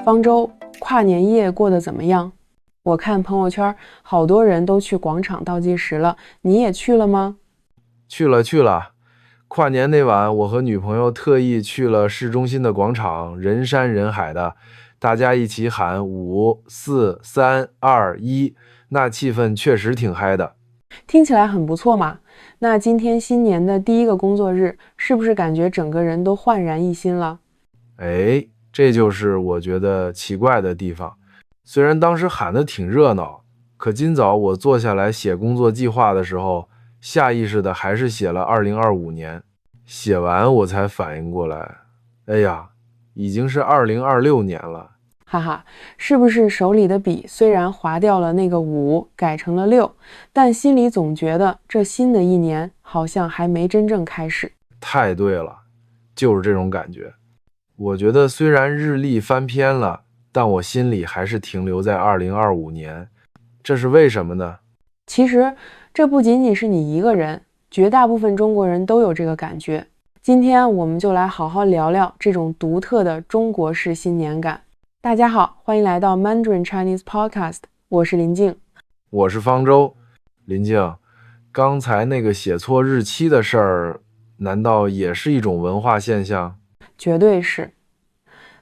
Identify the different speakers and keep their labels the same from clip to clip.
Speaker 1: 方舟，跨年夜过得怎么样？我看朋友圈好多人都去广场倒计时了，你也去了吗？
Speaker 2: 去了，跨年那晚，我和女朋友特意去了市中心的广场，人山人海的，大家一起喊5、4、3、2、1，那气氛确实挺嗨的。
Speaker 1: 听起来很不错嘛。那今天新年的第一个工作日，是不是感觉整个人都焕然一新了？
Speaker 2: 哎，这就是我觉得奇怪的地方。虽然当时喊得挺热闹，可今早我坐下来写工作计划的时候，下意识的还是写了2025年。写完我才反应过来，哎呀，已经是2026年了。
Speaker 1: 哈哈，是不是手里的笔虽然划掉了那个5，改成了6，但心里总觉得这新的一年好像还没真正开始。
Speaker 2: 太对了，就是这种感觉。我觉得虽然日历翻篇了，但我心里还是停留在2025年。这是为什么呢？
Speaker 1: 其实这不仅仅是你一个人，绝大部分中国人都有这个感觉。今天我们就来好好聊聊这种独特的中国式新年感。大家好，欢迎来到 Mandarin Chinese Podcast， 我是林静。
Speaker 2: 我是方舟。林静，刚才那个写错日期的事儿，难道也是一种文化现象？
Speaker 1: 绝对是。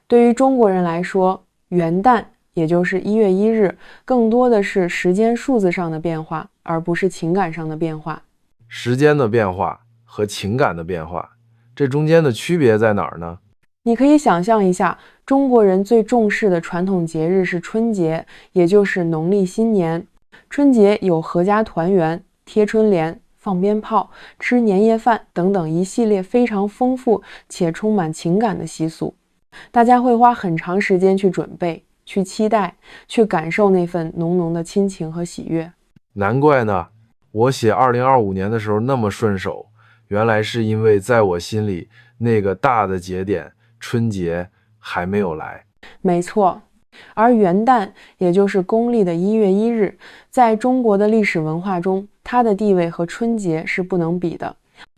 Speaker 1: 对于中国人来说，元旦也就是1月1日，更多的是时间数字上的变化，而不是情感上的变化。
Speaker 2: 时间的变化和情感的变化，这中间的区别在哪儿呢？
Speaker 1: 你可以想象一下，中国人最重视的传统节日是春节，也就是农历新年。春节有合家团圆、贴春联、放鞭炮、吃年夜饭等等一系列非常丰富且充满情感的习俗。大家会花很长时间去准备、去期待、去感受那份浓浓的亲情和喜悦。
Speaker 2: 难怪呢，我写2025年的时候那么顺手，原来是因为在我心里那个大的节点春节还没有来。
Speaker 1: 没错，而元旦也就是公历的1月1日，在中国的历史文化中，它的地位和春节是不能比的。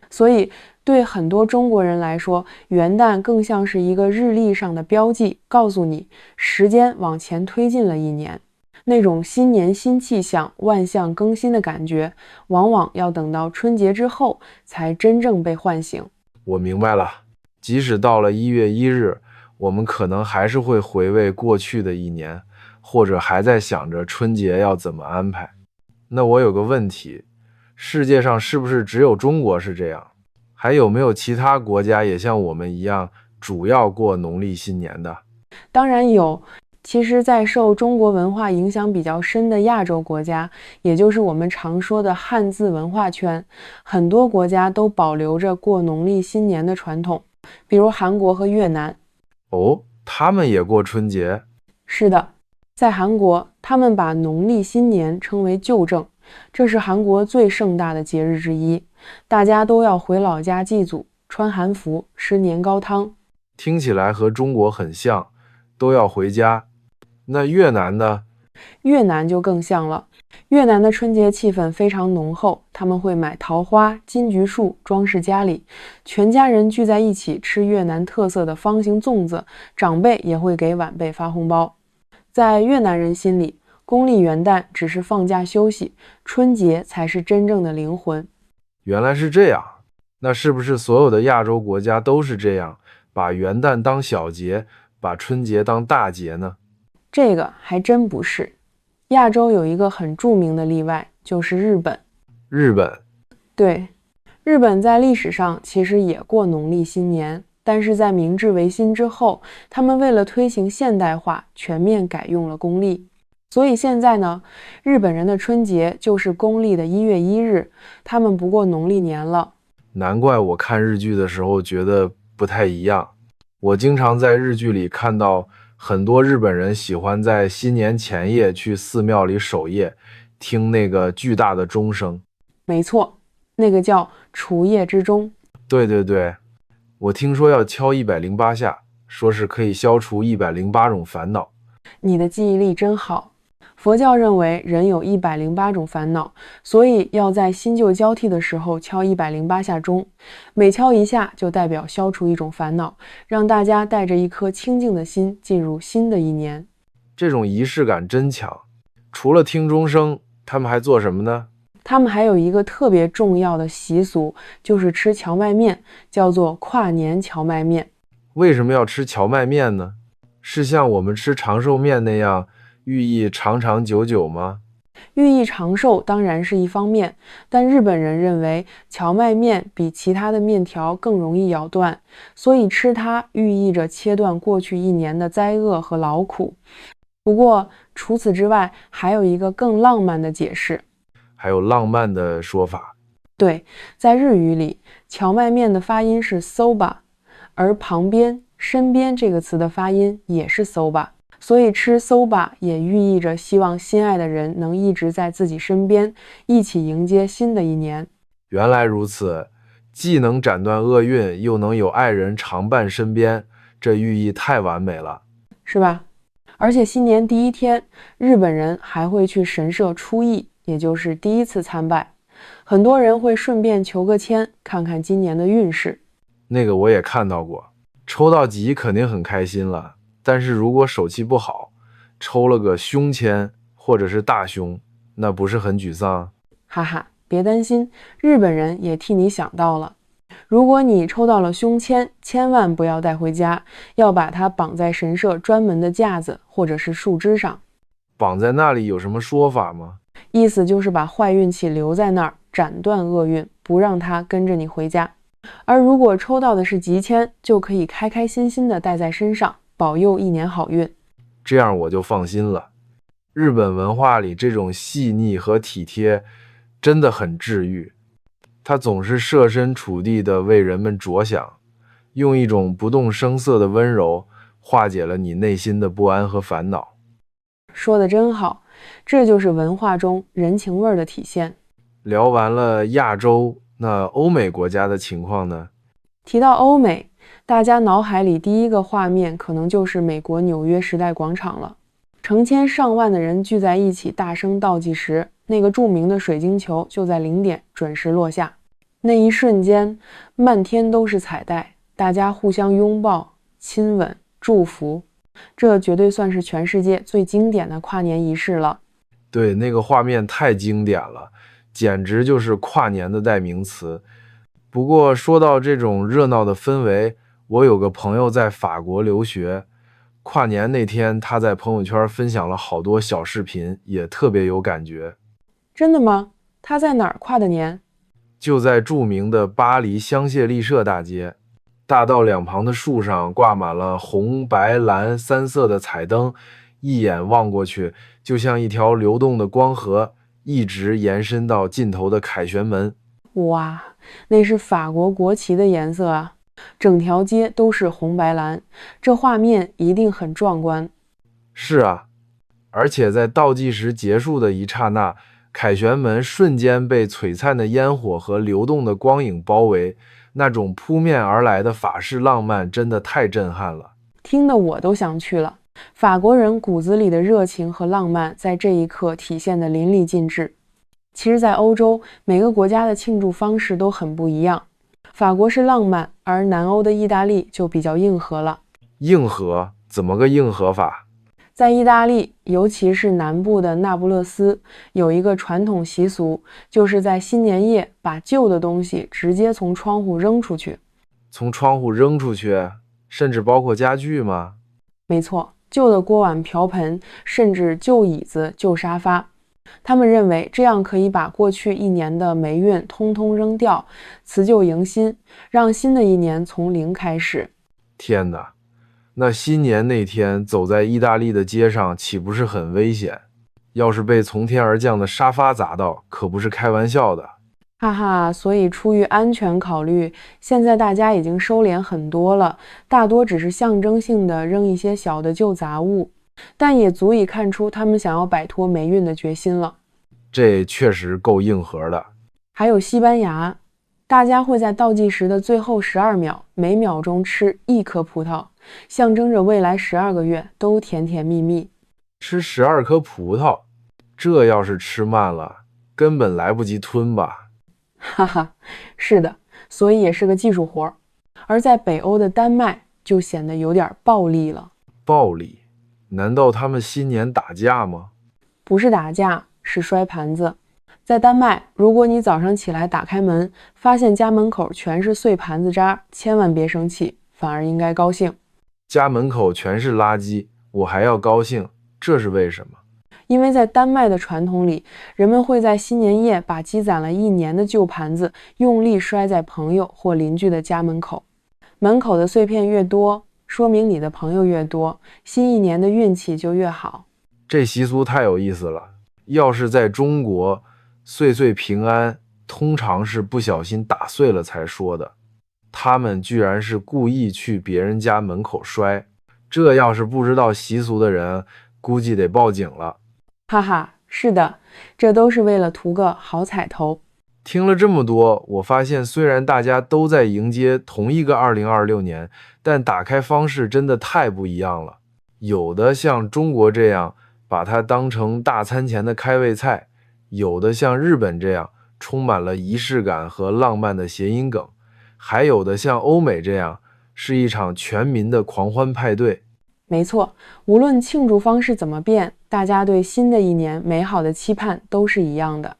Speaker 1: 所以对很多中国人来说，元旦更像是一个日历上的标记，告诉你时间往前推进了一年。那种新年新气象、万象更新的感觉，往往要等到春节之后才真正被唤醒。
Speaker 2: 我明白了，即使到了1月1日，我们可能还是会回味过去的一年，或者还在想着春节要怎么安排。那我有个问题，世界上是不是只有中国是这样？还有没有其他国家也像我们一样，主要过农历新年的？
Speaker 1: 当然有。其实在受中国文化影响比较深的亚洲国家，也就是我们常说的汉字文化圈，很多国家都保留着过农历新年的传统，比如韩国和越南。
Speaker 2: 哦，他们也过春节？
Speaker 1: 是的，在韩国，他们把农历新年称为旧正，这是韩国最盛大的节日之一，大家都要回老家祭祖，穿韩服，吃年糕汤。
Speaker 2: 听起来和中国很像，都要回家。那越南呢？
Speaker 1: 越南就更像了，越南的春节气氛非常浓厚，他们会买桃花、金桔树装饰家里，全家人聚在一起吃越南特色的方形粽子，长辈也会给晚辈发红包。在越南人心里，公历元旦只是放假休息，春节才是真正的灵魂。
Speaker 2: 原来是这样，那是不是所有的亚洲国家都是这样，把元旦当小节，把春节当大节呢？
Speaker 1: 这个还真不是。亚洲有一个很著名的例外，就是日本。
Speaker 2: 日本？
Speaker 1: 对，日本在历史上其实也过农历新年，但是在明治维新之后，他们为了推行现代化，全面改用了公历。所以现在呢，日本人的春节就是公历的1月1日，他们不过农历年了。
Speaker 2: 难怪我看日剧的时候觉得不太一样。我经常在日剧里看到很多日本人喜欢在新年前夜去寺庙里守夜，听那个巨大的钟声。
Speaker 1: 没错，那个叫除夜之钟。
Speaker 2: 对，我听说要敲108下，说是可以消除108种烦恼。
Speaker 1: 你的记忆力真好。佛教认为人有108种烦恼，所以要在新旧交替的时候敲108下钟，每敲一下就代表消除一种烦恼，让大家带着一颗清净的心进入新的一年。
Speaker 2: 这种仪式感真强。除了听钟声，他们还做什么呢？
Speaker 1: 他们还有一个特别重要的习俗，就是吃荞麦面，叫做跨年荞麦面。
Speaker 2: 为什么要吃荞麦面呢？是像我们吃长寿面那样寓意长长久久吗？
Speaker 1: 寓意长寿当然是一方面，但日本人认为荞麦面比其他的面条更容易咬断，所以吃它寓意着切断过去一年的灾厄和劳苦。不过除此之外，还有一个更浪漫的解释。
Speaker 2: 还有浪漫的说法。
Speaker 1: 对，在日语里，荞麦面的发音是 soba， 而旁边、身边这个词的发音也是 soba， 所以吃 soba 也寓意着希望心爱的人能一直在自己身边，一起迎接新的一年。
Speaker 2: 原来如此，既能斩断厄运，又能有爱人常伴身边，这寓意太完美了，
Speaker 1: 是吧？而且新年第一天，日本人还会去神社出役，也就是第一次参拜。很多人会顺便求个签，看看今年的运势。
Speaker 2: 那个我也看到过，抽到吉肯定很开心了，但是如果手气不好，抽了个凶签或者是大凶，那不是很沮丧？
Speaker 1: 哈哈，别担心，日本人也替你想到了。如果你抽到了凶签，千万不要带回家，要把它绑在神社专门的架子或者是树枝上。
Speaker 2: 绑在那里有什么说法吗？
Speaker 1: 意思就是把坏运气留在那儿，斩断厄运，不让它跟着你回家。而如果抽到的是吉签，就可以开开心心地带在身上，保佑一年好运。
Speaker 2: 这样我就放心了。日本文化里这种细腻和体贴真的很治愈，他总是设身处地地为人们着想，用一种不动声色的温柔化解了你内心的不安和烦恼。
Speaker 1: 说得真好，这就是文化中人情味儿的体现。
Speaker 2: 聊完了亚洲，那欧美国家的情况呢？
Speaker 1: 提到欧美，大家脑海里第一个画面可能就是美国纽约时代广场了。成千上万的人聚在一起大声倒计时，那个著名的水晶球就在0点准时落下。那一瞬间，漫天都是彩带，大家互相拥抱、亲吻、祝福，这绝对算是全世界最经典的跨年仪式了。
Speaker 2: 对，那个画面太经典了，简直就是跨年的代名词。不过说到这种热闹的氛围，我有个朋友在法国留学，跨年那天他在朋友圈分享了好多小视频，也特别有感觉。
Speaker 1: 真的吗？他在哪儿跨的年？
Speaker 2: 就在著名的巴黎香榭丽舍大街，大道两旁的树上挂满了红、白、蓝三色的彩灯，一眼望过去，就像一条流动的光河，一直延伸到尽头的凯旋门。
Speaker 1: 哇，那是法国国旗的颜色啊！整条街都是红白蓝，这画面一定很壮观。
Speaker 2: 是啊，而且在倒计时结束的一刹那，凯旋门瞬间被璀璨的烟火和流动的光影包围，那种扑面而来的法式浪漫真的太震撼了，
Speaker 1: 听得我都想去了。法国人骨子里的热情和浪漫在这一刻体现得淋漓尽致。其实在欧洲，每个国家的庆祝方式都很不一样。法国是浪漫，而南欧的意大利就比较硬核了。
Speaker 2: 硬核？怎么个硬核法？
Speaker 1: 在意大利，尤其是南部的那不勒斯，有一个传统习俗，就是在新年夜把旧的东西直接从窗户扔出去。
Speaker 2: 从窗户扔出去，甚至包括家具吗？
Speaker 1: 没错，旧的锅碗瓢盆，甚至旧椅子、旧沙发。他们认为这样可以把过去一年的霉运通通扔掉，辞旧迎新，让新的一年从零开始。
Speaker 2: 天哪！那新年那天走在意大利的街上，岂不是很危险？要是被从天而降的沙发砸到，可不是开玩笑的。
Speaker 1: 哈哈，所以出于安全考虑，现在大家已经收敛很多了，大多只是象征性的扔一些小的旧杂物，但也足以看出他们想要摆脱霉运的决心了。
Speaker 2: 这确实够硬核的。
Speaker 1: 还有西班牙，大家会在倒计时的最后12秒，每秒钟吃1颗葡萄，象征着未来12个月都甜甜蜜蜜。
Speaker 2: 吃12颗葡萄，这要是吃慢了，根本来不及吞吧？
Speaker 1: 哈哈，是的，所以也是个技术活儿。而在北欧的丹麦就显得有点暴力了。
Speaker 2: 暴力？难道他们新年打架吗？
Speaker 1: 不是打架，是摔盘子。在丹麦，如果你早上起来打开门，发现家门口全是碎盘子渣，千万别生气，反而应该高兴。
Speaker 2: 家门口全是垃圾，我还要高兴，这是为什么？
Speaker 1: 因为在丹麦的传统里，人们会在新年夜把积攒了一年的旧盘子用力摔在朋友或邻居的家门口。门口的碎片越多，说明你的朋友越多，新一年的运气就越好。
Speaker 2: 这习俗太有意思了。要是在中国，岁岁平安通常是不小心打碎了才说的，他们居然是故意去别人家门口摔，这要是不知道习俗的人，估计得报警了。
Speaker 1: 哈哈，是的，这都是为了图个好彩头。
Speaker 2: 听了这么多，我发现虽然大家都在迎接同一个2026年，但打开方式真的太不一样了。有的像中国这样把它当成大餐前的开胃菜，有的像日本这样充满了仪式感和浪漫的谐音梗，还有的像欧美这样是一场全民的狂欢派对。
Speaker 1: 没错，无论庆祝方式怎么变，大家对新的一年美好的期盼都是一样的。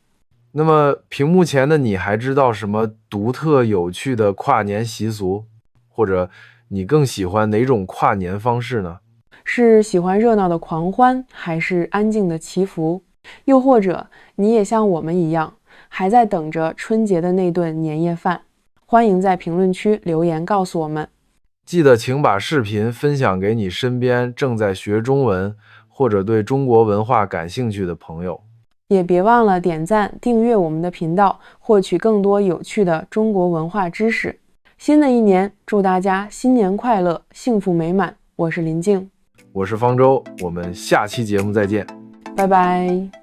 Speaker 2: 那么屏幕前的你还知道什么独特有趣的跨年习俗？或者你更喜欢哪种跨年方式呢？
Speaker 1: 是喜欢热闹的狂欢，还是安静的祈福？又或者你也像我们一样，还在等着春节的那顿年夜饭？欢迎在评论区留言告诉我们。
Speaker 2: 记得请把视频分享给你身边正在学中文或者对中国文化感兴趣的朋友。
Speaker 1: 也别忘了点赞、订阅我们的频道，获取更多有趣的中国文化知识。新的一年，祝大家新年快乐，幸福美满。我是林静，
Speaker 2: 我是方舟，我们下期节目再见，
Speaker 1: 拜拜。